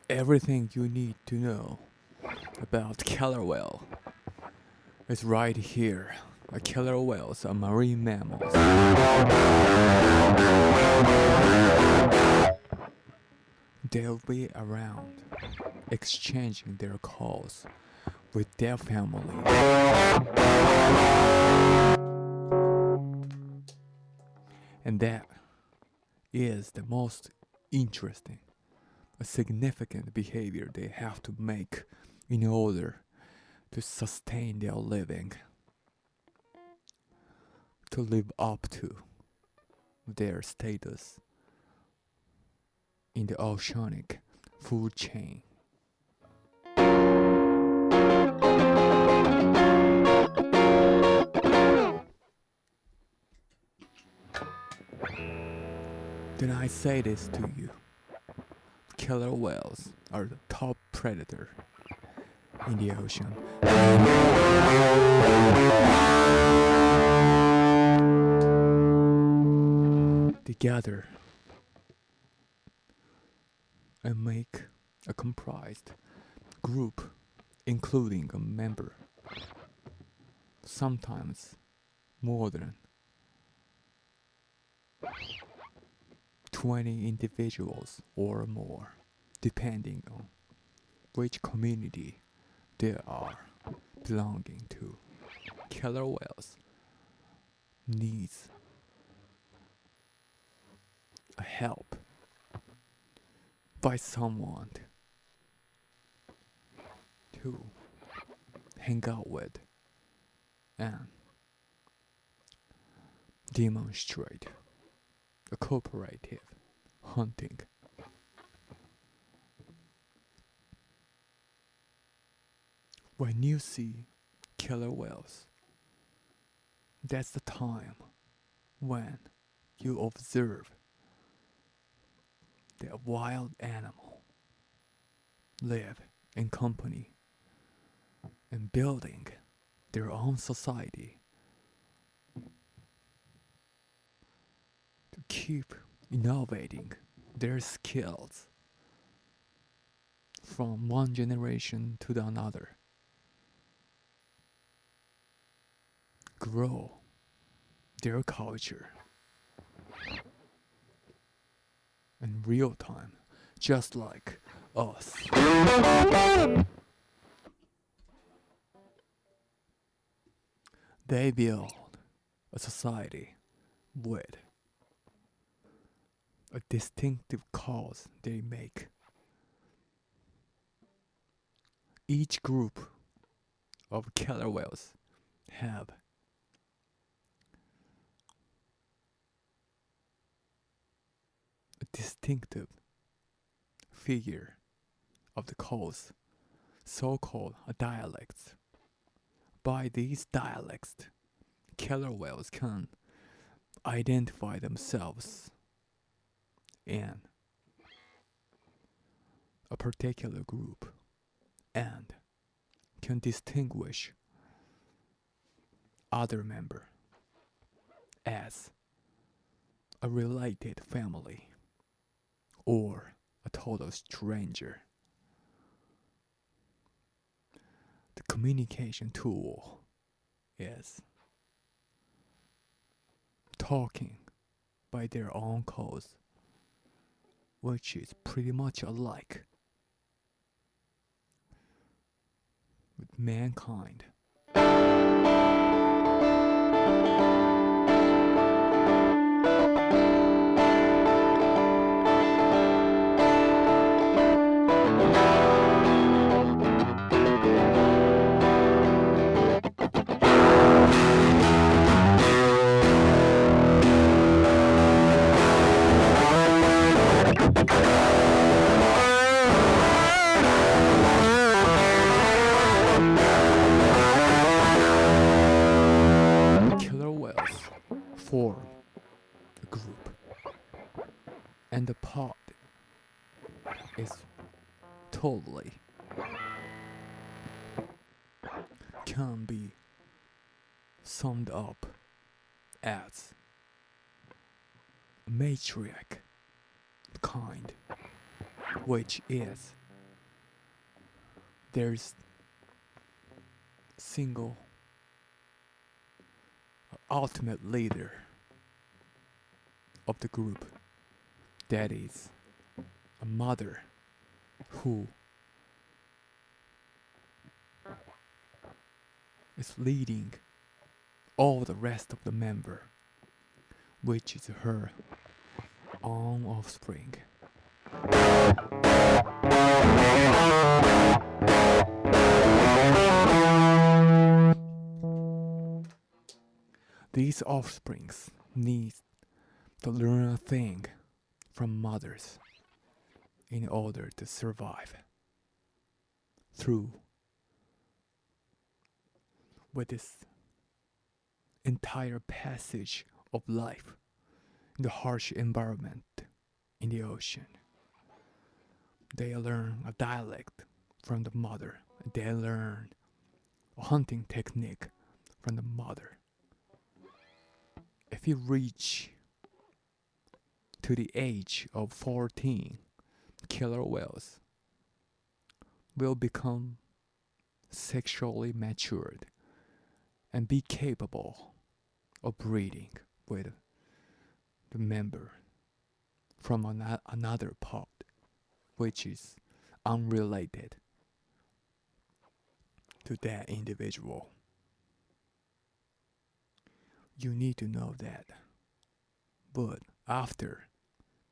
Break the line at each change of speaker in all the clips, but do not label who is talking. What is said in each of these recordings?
Everything you need to know about killer whale is right here. Killer whales are marine mammals. They'll be around, exchanging their calls with their family. And that is the most interesting, a significant behavior they have to make in order to sustain their living, to live up to their status in the oceanic food chain. Then I say this to you. Killer whales are the top predator in the ocean. They gather and make a comprised group, including a member, sometimes more than 20 individuals or more, depending on which community they are belonging to. Killer whales needs a help by someone to hang out with and demonstrate a cooperative hunting. When you see killer whales, that's the time when you observe the wild animal live in company and building their own society to keep innovating their skills from one generation to the another, grow their culture in real time, just like us. They build a society with a distinctive cause they make. Each group of killer whales have a distinctive figure of the cause, so-called dialects. By these dialects, killer whales can identify themselves in a particular group and can distinguish other member as a related family or a total stranger. The communication tool is talking by their own cause, which is pretty much alike with mankind. Killer whales form a group, and the pod is totally can be summed up as a matriarch kind, which is there's single ultimate leader of the group. That is a mother who is leading all the rest of the member, which is her own offspring. These offsprings need to learn a thing from mothers in order to survive through with this entire passage of life in the harsh environment in the ocean. They learn a dialect from the mother. They learn a hunting technique from the mother. If you reach to the age of 14, killer whales will become sexually matured and be capable of breeding with the member from another pod, which is unrelated to that individual. You need to know that. But after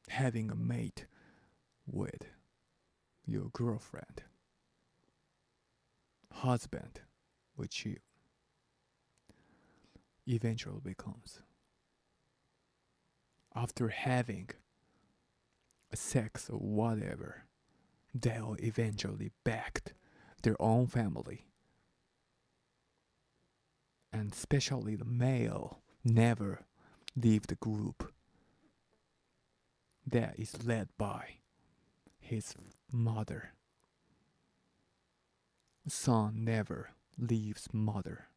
having a mate with your girlfriend, husband, which you eventually becomes, after having a sex or whatever, they'll eventually back their own family. And especially the male never leave the group that is led by his mother. Son never leaves mother,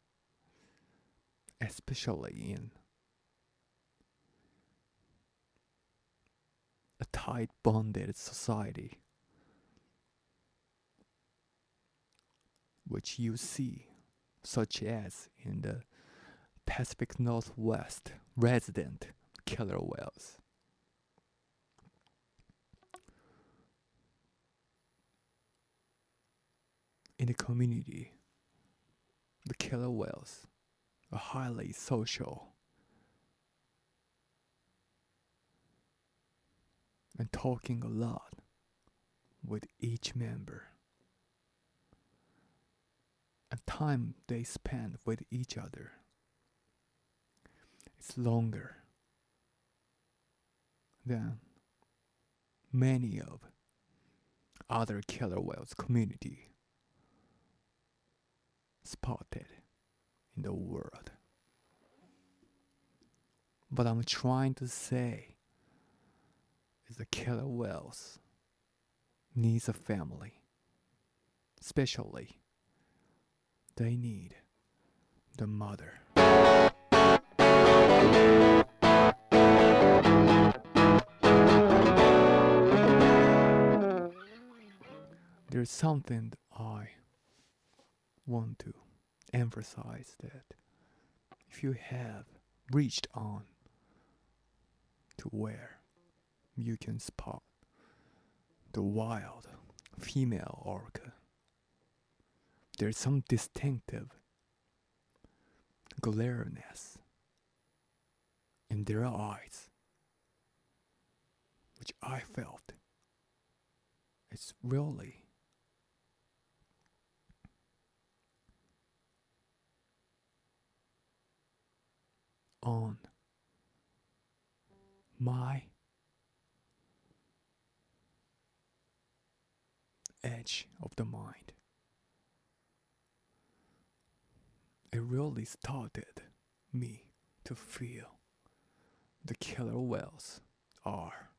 especially in a tight bonded society, which you see, such as in the Pacific Northwest resident killer whales. In the community, the killer whales are highly social and talking a lot with each member. And time they spend with each other is longer than many of other killer whales community spotted in the world. What I'm trying to say is the killer whales needs a family. Especially, they need the mother. There's something I want to emphasize, that if you have reached on to where you can spot the wild female orca, there's some distinctive glareness in their eyes, which I felt it's really on my edge of the mind. It really started me to feel the killer whales are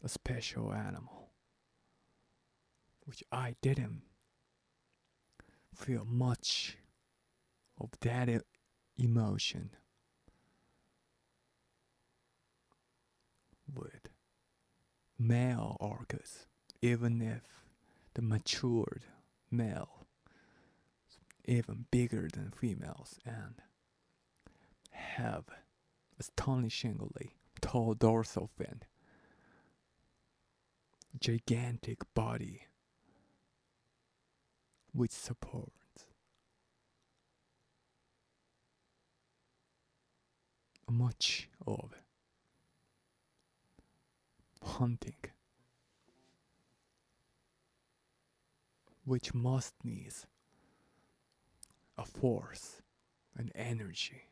a special animal, which I didn't feel much of that emotion with male orcas, even if the matured male even bigger than females and have astonishingly tall dorsal fin, gigantic body which supports much of hunting, which must needs a force and energy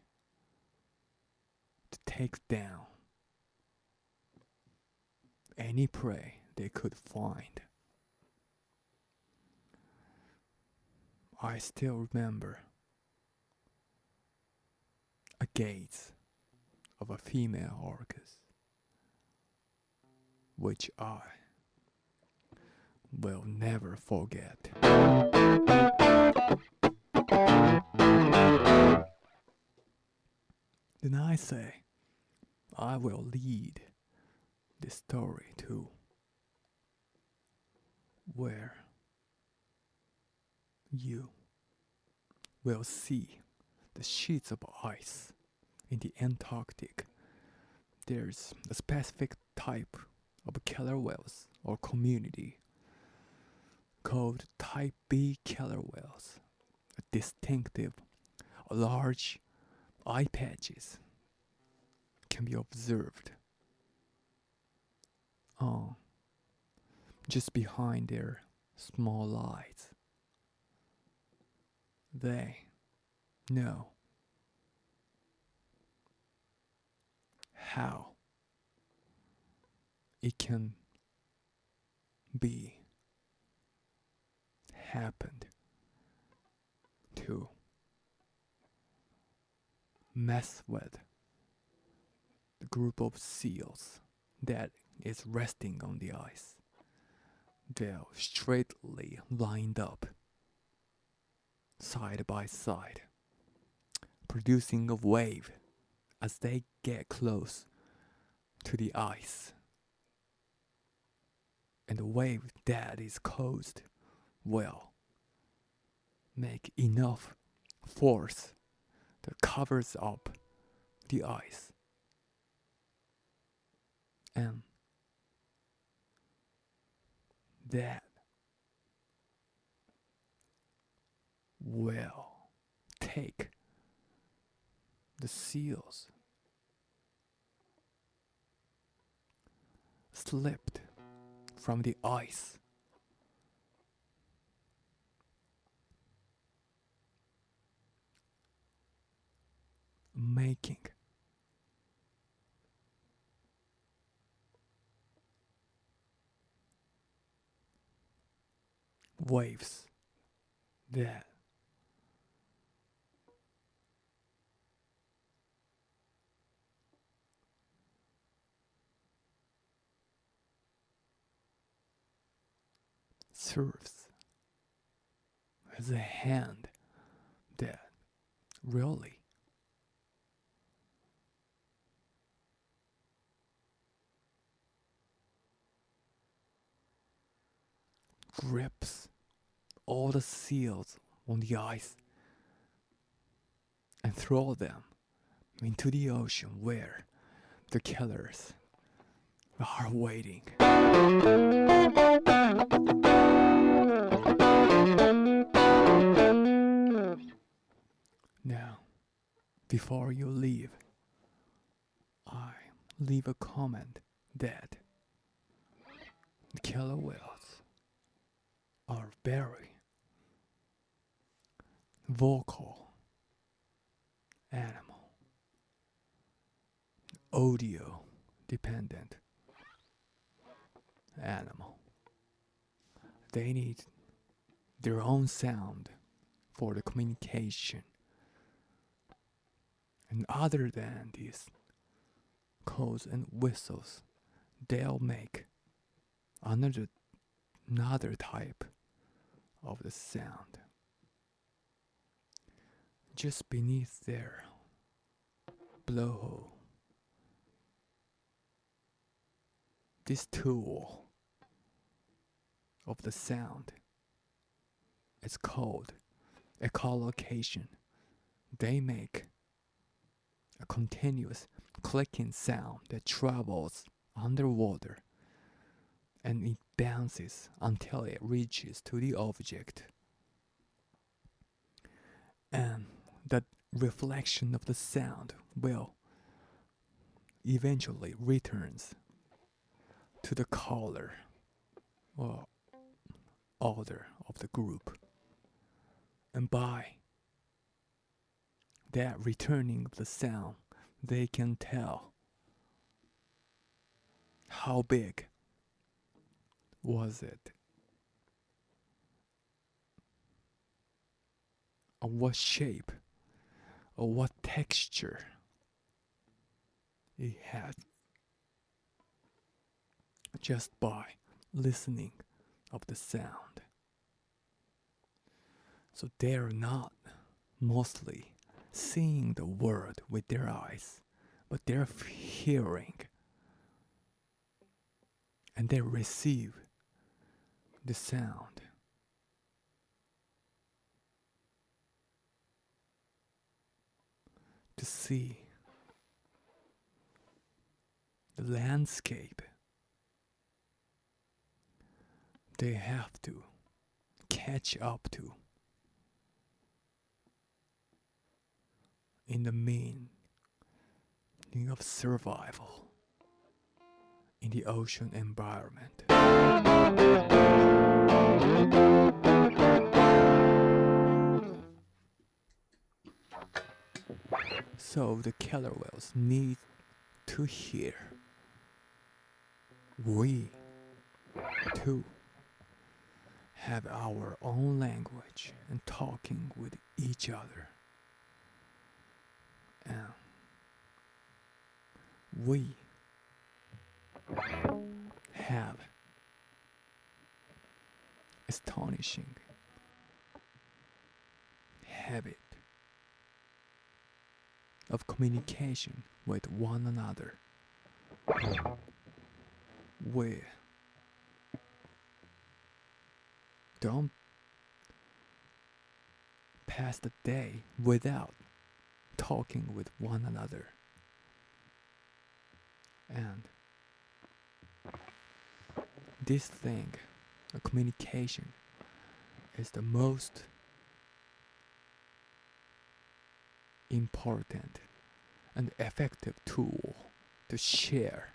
to take down any prey they could find. I still remember a gaze of a female orcas, which I will never forget. Then I say, I will lead this story to where you will see the sheets of ice in the Antarctic. There's a specific type of killer whales or community called Type B killer whales. A distinctive, large eye patches can be observed just behind their small eyes. They know how it can be happened to mess with the group of seals that is resting on the ice. They're straightly lined up, side by side, producing a wave as they get close to the ice. And the wave that is caused will make enough force that covers up the ice. And that will take the seals slipped from the ice, making waves that serves as a hand that really grips all the seals on the ice and throw them into the ocean where the killers are waiting. Now, before you leave, I leave a comment that the killer whales are very vocal animal, audio dependent animal. They need their own sound for the communication. And other than these calls and whistles, they'll make another type of the sound just beneath their blowhole. This tool of the sound is called echolocation. They make a continuous clicking sound that travels underwater and it bounces until it reaches to the object. And that reflection of the sound will eventually returns to the caller or other of the group. And by that returning of the sound, they can tell how big was it, or what shape, or what texture it had, just by listening of the sound. So they're not mostly seeing the world with their eyes, but they're hearing and they receive the sound. To see the landscape, they have to catch up to in the meaning of survival in the ocean environment. So the killer whales need to hear. We too have our own language and talking with each other. And we have astonishing habit of communication with one another. We don't pass the day without talking with one another. And this thing, communication, is the most important and effective tool to share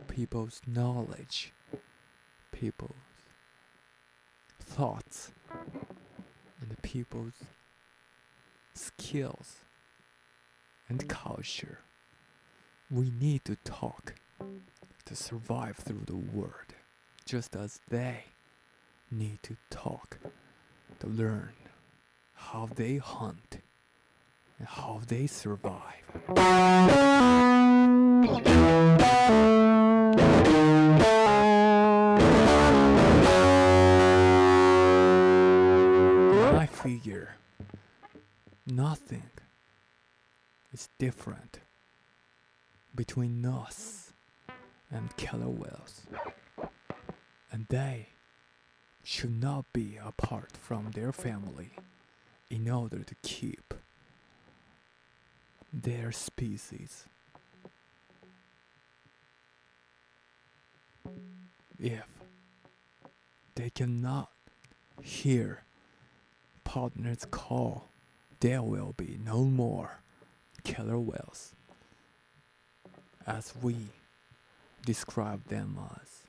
people's knowledge, people's thoughts, and people's skills and culture. We need to talk to survive through the world, just as they need to talk to learn how they hunt and how they survive. I figure nothing is different between us and killer whales, and they should not be apart from their family in order to keep their species. If they cannot hear partners call, there will be no more killer whales, as we describe them as.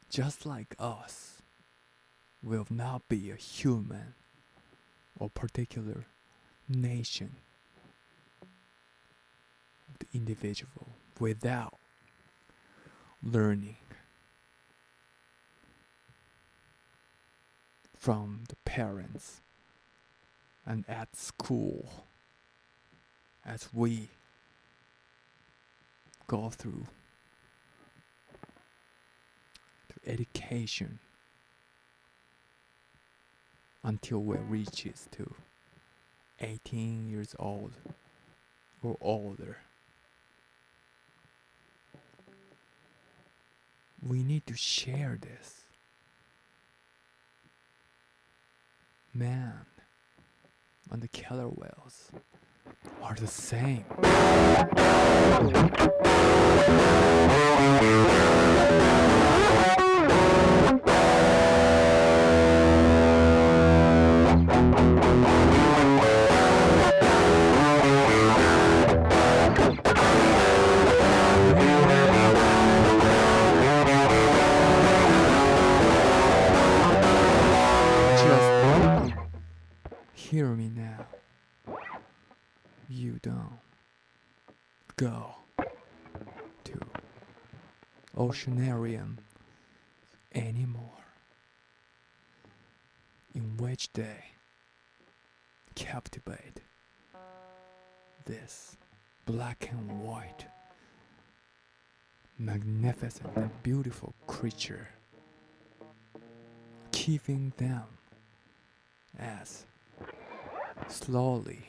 Just like us, will not be a human or particular nation, the individual, without learning from the parents and at school, as we go through to education until we reaches to 18 years old or older. We need to share this man and the killer whales are the same. Just hear me now. You don't go to Oceanarium anymore, in which they captivate this black and white, magnificent and beautiful creature, keeping them as slowly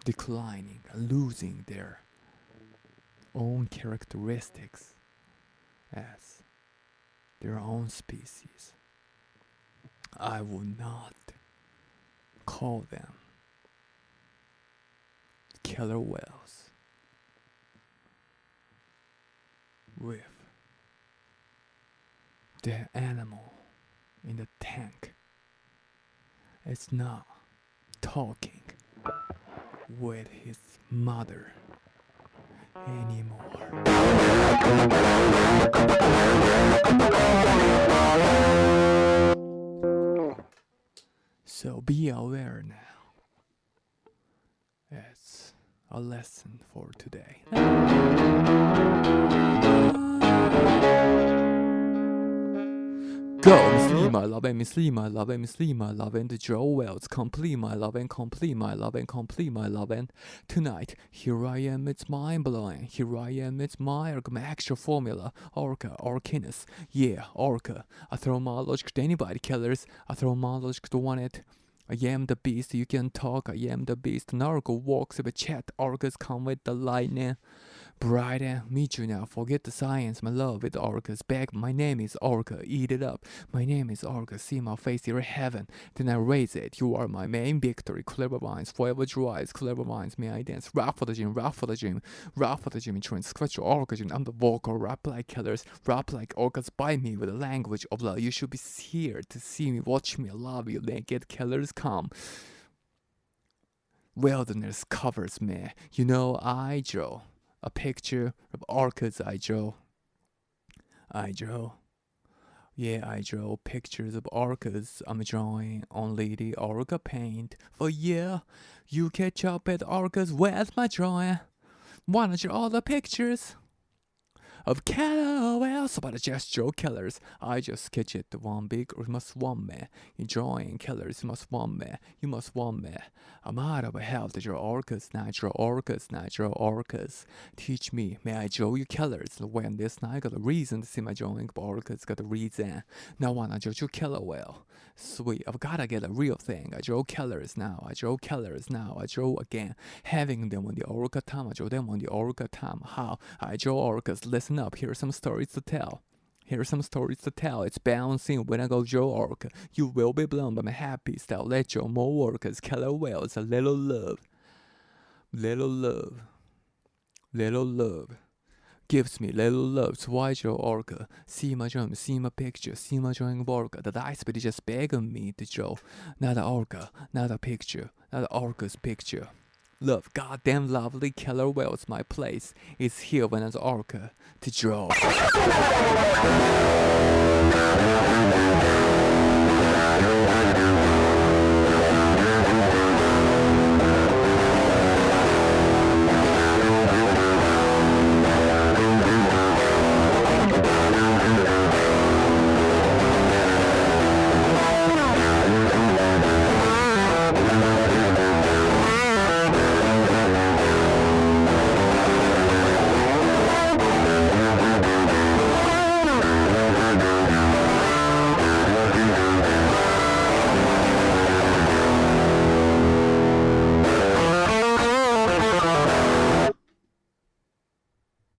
declining and losing their own characteristics as their own species. I would not call them killer whales with the animal in the tank. It's not talking with his mother anymore. So be aware now. It's a lesson for today. Go, Miss Lee, my love, and Miss Lee, my love, and Miss Lee, my love, and the Joe Wells, complete my love, and complete my love, and complete my love, and tonight, here I am, it's mind-blowing, here I am, it's my extra formula, Orca, Orcinus, yeah, Orca, I throw my logic to anybody, killers, I throw my logic to one it, I am the beast, you can talk, I am the beast, Narco walks with a chat, Orcas come with the lightning. Bright and meet you now, forget the science, my love with Orcas back, my name is Orca, eat it up, my name is Orca, see my face, you're heaven, then I raise it, you are my main victory, clever minds, forever dries, clever minds, may I dance, rap for the gym, rap for the gym, rap for the gym, train, scratch your Orca gym, I'm the vocal, rap like killers, rap like Orcas by me with the language of love, you should be here to see me, watch me, love you, naked killers come. Wilderness covers me, you know I draw a picture of orchids. I draw pictures of orchids. I'm drawing only the orca paint. For yeah, you catch up at orchids with my drawing. Wanna draw the pictures of killer whales, but I just draw killers. I just sketch it one big, or you must want me. You drawing killers, you must want me. You must want me. I'm out of hell to draw orcas, now I draw orcas, now I draw orcas. Teach me, may I draw you killers? When this night got a reason to see my drawing, but orcas got a reason. Now wanna draw you killer whale. Sweet, I've gotta get a real thing. I draw killers now, I draw killers now, I draw again. Having them on the orca time, I draw them on the orca time. How? I draw orcas, listen up, here are some stories to tell. Here are some stories to tell. It's bouncing when I go draw orca. You will be blown by my happy style. Let's draw more orcas, killer whales, a little love. Little love. Little love. Gives me little love, so I draw orca. See my drum, see my picture, see my drawing of orca. The ice but just begging me to draw. Not an orca, not a picture, not an orca's picture. Love, goddamn lovely killer whales, my place is here when it's orca to draw.